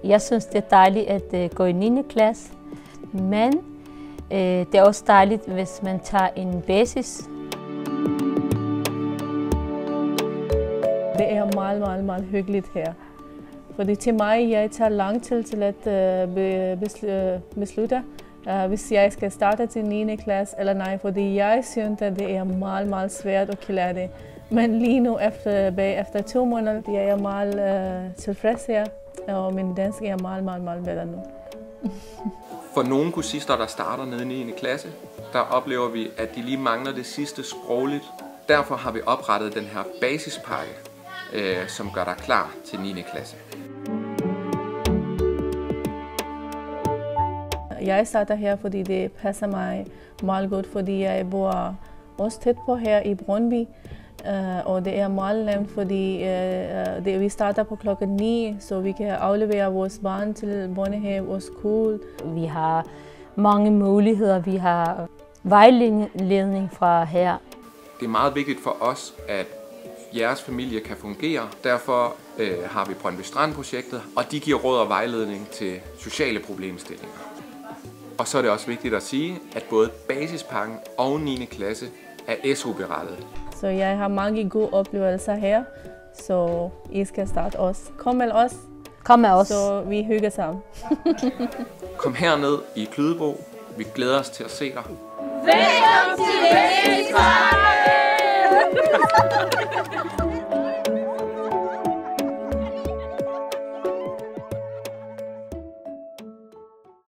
Jeg synes, det er dejligt at gå i 9. klasse, men det er også dejligt, hvis man tager en basis. Det er meget hyggeligt her. Fordi til mig, jeg tager lang tid til at beslutte, hvis jeg skal starte til 9. klasse eller nej, fordi jeg synes, at det er meget svært at klare det. Men lige nu, efter 2 måneder, jeg er meget tilfreds her, og min dansk er meget bedre nu. For nogle kursister, der starter nede i 9. klasse, der oplever vi, at de lige mangler det sidste sprogligt. Derfor har vi oprettet den her basispakke, som gør dig klar til 9. klasse. Jeg starter her, fordi det passer mig meget godt, fordi jeg bor også tæt på her i Brøndby. Og det er meget nemt, fordi vi starter på klokken 9, så vi kan aflevere vores barn til børnehave og skole. Vi har mange muligheder. Vi har vejledning fra her. Det er meget vigtigt for os, at jeres familie kan fungere. Derfor har vi Brøndby Strand-projektet, og de giver råd og vejledning til sociale problemstillinger. Og så er det også vigtigt at sige, at både basispakken og 9. klasse er SU-berettiget. Så jeg har mange gode oplevelser her, så I skal starte også. Kom med os. Kom med os. Så vi hygger sammen. Kom herned i Klydebo. Vi glæder os til at se dig. Velkommen til Basispakken!